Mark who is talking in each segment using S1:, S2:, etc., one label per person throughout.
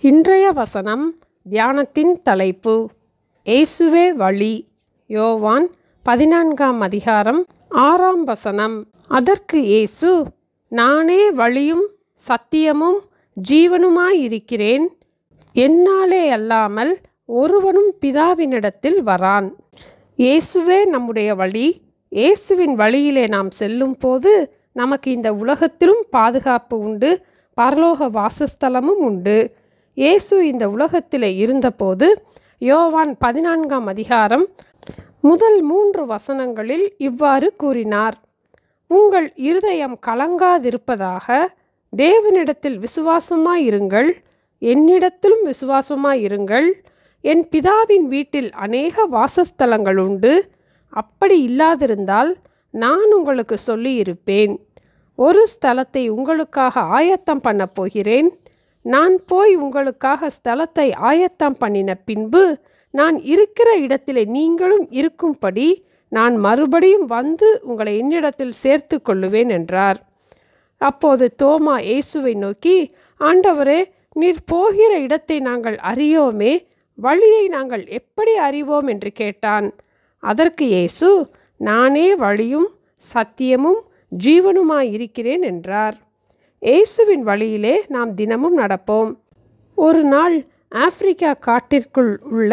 S1: இன்றைய வசனம் தியானத்தின் தலைப்பு இயேசுவே வழி. யோவான் 14ஆம் அதிகாரம் 6ஆம் வசனம். அதற்கு இயேசு, நானே வழியும் சத்தியமும் ஜீவனுமாயிருக்கிறேன். என்னாலே அல்லாமல் ஒருவனும் பிதாவினிடத்தில் வரான். இயேசுவே நம்முடைய வழி. இயேசுவின் வழியிலே நாம் செல்லும் போது நமக்கு இந்த உலகத்திலும் பாதுகாப்பு உண்டு, பரலோக வாசஸ்தலமும் உண்டு. இயேசு இந்த உலகத்தில் இருந்தபோது யோவான் 14ஆம் அதிகாரம் முதல் 3 வசனங்களில் இவ்வாறு கூறினார். உங்கள் இருதயம் கலங்காதிருப்பதாக, தேவனிடத்தில் விசுவாசமாயிருங்கள், என்னிடத்திலும் விசுவாசமாயிருங்கள். என் பிதாவின் வீட்டில் அநேக வாசஸ்தலங்கள் உண்டு. அப்படி இல்லாதிருந்தால் நான் உங்களுக்கு சொல்லியிருப்பேன். ஒரு ஸ்தலத்தை உங்களுக்காக ஆயத்தம் பண்ண போகிறேன். நான் போய் உங்களுக்காக ஸ்தலத்தை ஆயத்தம் பண்ணின பின்பு நான் இருக்கிற இடத்திலே நீங்களும் இருக்கும்படி நான் மறுபடியும் வந்து உங்களை என்னிடத்தில் சேர்த்து கொள்ளுவேன் என்றார். அப்போது தோமா இயேசுவை நோக்கி, ஆண்டவரே, நீர் போகிற இடத்தை நாங்கள் அறியோமே, வழியை நாங்கள் எப்படி அறிவோம் என்று கேட்டான். அதற்கு இயேசு, நானே வழியும் சத்தியமும் ஜீவனுமாயிருக்கிறேன் என்றார். இயேசுவின் வழியிலே நாம் தினமும் நடப்போம். ஒரு நாள் ஆப்பிரிக்கா காட்டிற்குள் உள்ள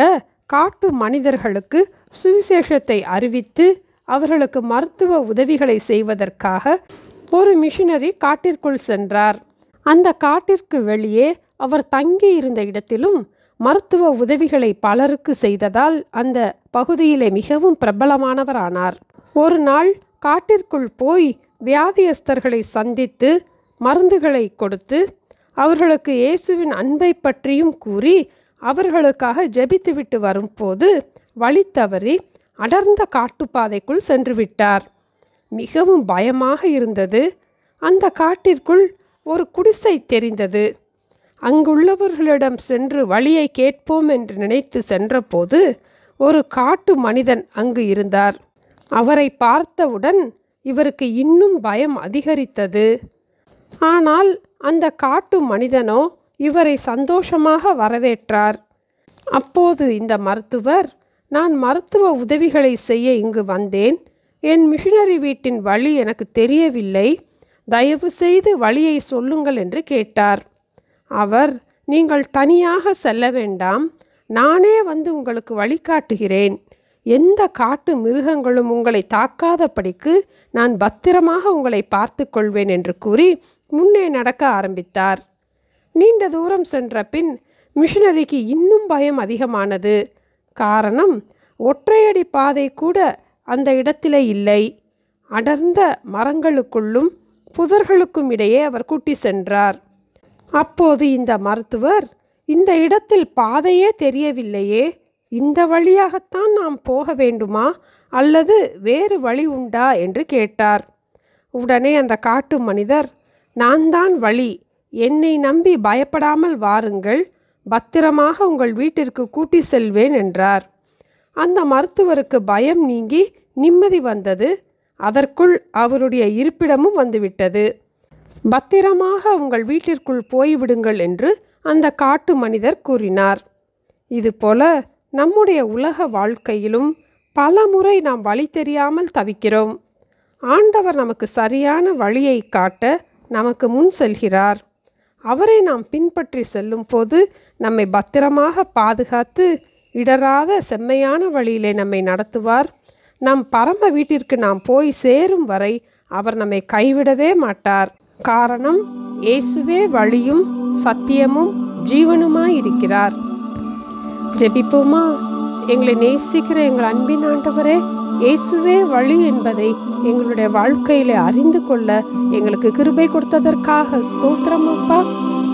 S1: காட்டு மனிதர்களுக்கு சுவிசேஷத்தை அறிவித்து அவர்களுக்கு மருத்துவ உதவிகளை செய்வதற்காக ஒரு மிஷனரி காட்டிற்குள் சென்றார். அந்த காட்டிற்கு வெளியே அவர் தங்கியிருந்த இடத்திலும் மருத்துவ உதவிகளை பலருக்கு செய்ததால் அந்த பகுதியிலே மிகவும் பிரபலமானவரானார். ஒரு நாள் காட்டிற்குள் போய் வியாதியஸ்தர்களை சந்தித்து மருந்துகளை கொடுத்து அவர்களுக்கு இயேசுவின் அன்பை பற்றியும் கூறி அவர்களுக்காக ஜெபித்துவிட்டு வரும்போது வழி தவறி அடர்ந்த காட்டுப்பாதைக்குள் சென்று விட்டார். மிகவும் பயமாக இருந்தது. அந்த காட்டிற்குள் ஒரு குடிசை தெரிந்தது. அங்குள்ளவர்களிடம் சென்று வழியை கேட்போம் என்று நினைத்து சென்றபோது ஒரு காட்டு மனிதன் அங்கு இருந்தார். அவரை பார்த்தவுடன் இவருக்கு இன்னும் பயம் அதிகரித்தது. ஆனால் அந்த காட்டு மனிதனோ இவரை சந்தோஷமாக வரவேற்றார். அப்போது இந்த மருத்துவர், நான் மருத்துவ உதவிகளை செய்ய இங்கு வந்தேன். என் மிஷனரி வீட்டின் வழி எனக்கு தெரியவில்லை. தயவு செய்து வழியை சொல்லுங்கள் என்று கேட்டார். அவர், நீங்கள் தனியாக செல்ல வேண்டாம், நானே வந்து உங்களுக்கு வழிகாட்டுகிறேன். எந்த காட்டு மிருகங்களும் உங்களை தாக்காதபடிக்கு நான் பத்திரமாக உங்களை பார்த்து கொள்வேன் என்று கூறி முன்னே நடக்க ஆரம்பித்தார். நீண்ட தூரம் சென்ற பின் மிஷனரிக்கு இன்னும் பயம் அதிகமானது. காரணம், ஒற்றையடி பாதை கூட அந்த இடத்திலே இல்லை. அடர்ந்த மரங்களுக்குள்ளும் புதர்களுக்கும் இடையே அவர் கூட்டி சென்றார். அப்போது இந்த மருத்துவர், இந்த இடத்தில் பாதையே தெரியவில்லையே, இந்த வழியாகத்தான் நாம் போக வேண்டுமா அல்லது வேறு வழி உண்டா என்று கேட்டார். உடனே அந்த காட்டு மனிதர், நான் தான் வழி, என்னை நம்பி பயப்படாமல் வாருங்கள், பத்திரமாக உங்கள் வீட்டிற்கு கூட்டி செல்வேன் என்றார். அந்த மருத்துவருக்கு பயம் நீங்கி நிம்மதி வந்தது. அதற்குள் அவருடைய இருப்பிடமும் வந்துவிட்டது. பத்திரமாக உங்கள் வீட்டிற்குள் போய்விடுங்கள் என்று அந்த காட்டு மனிதர் கூறினார். இதுபோல நம்முடைய உலக வாழ்க்கையிலும் பல முறை நாம் வழி தெரியாமல் தவிக்கிறோம். ஆண்டவர் நமக்கு சரியான வழியை காட்ட நமக்கு முன் செல்கிறார். அவரை நாம் பின்பற்றி செல்லும் போது நம்மை பத்திரமாக பாதுகாத்து இடராத செம்மையான வழியிலே நம்மை நடத்துவார். நம் பரம வீட்டிற்கு நாம் போய் சேரும் வரை அவர் நம்மை கைவிடவே மாட்டார். காரணம், இயேசுவே வழியும் சத்தியமும் ஜீவனுமாயிருக்கிறார். ஜெபிப்போமா? எங்களை நேசிக்கிற எங்கள் அன்பின் ஆண்டவரே, இயேசுவே வழி என்பதை எங்களுடைய வாழ்க்கையிலே அறிந்து கொள்ள எங்களுக்கு கிருபை கொடுத்ததற்காக ஸ்தோத்திரம் அப்பா.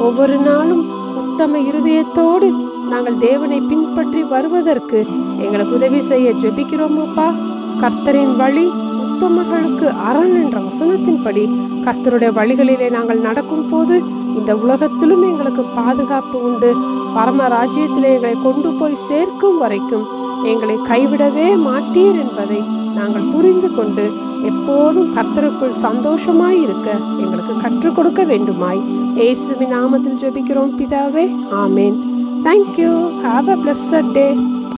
S1: ஒவ்வொரு நாளும் உத்தம இருதயத்தோடு நாங்கள் தேவனை பின்பற்றி வருவதற்கு எங்களுக்கு உதவி செய்ய ஜெபிக்கிறோம் அப்பா. கர்த்தரின் வழி உத்தமர்களுக்கு அரண் என்ற வசனத்தின்படி கர்த்தருடைய வழிகளிலே நாங்கள் நடக்கும் போது இந்த உலகத்திலும் எங்களுக்கு பாதுகாப்பு உண்டு. பரம ராஜ்யத்திலே எங்களை கொண்டு போய் சேர்க்கும் வரைக்கும் எங்களை கைவிடவே மாட்டீர் என்பதை நாங்கள் புரிந்து கொண்டு எப்போதும் கர்த்தருக்குள் சந்தோஷமாய் இருக்க எங்களுக்கு கற்றுக் கொடுக்க வேண்டுமாய் இயேசுவின் நாமத்தில் ஜெபிக்கிறோம் பிதாவே. ஆமேன். Thank you. Have a blessed day.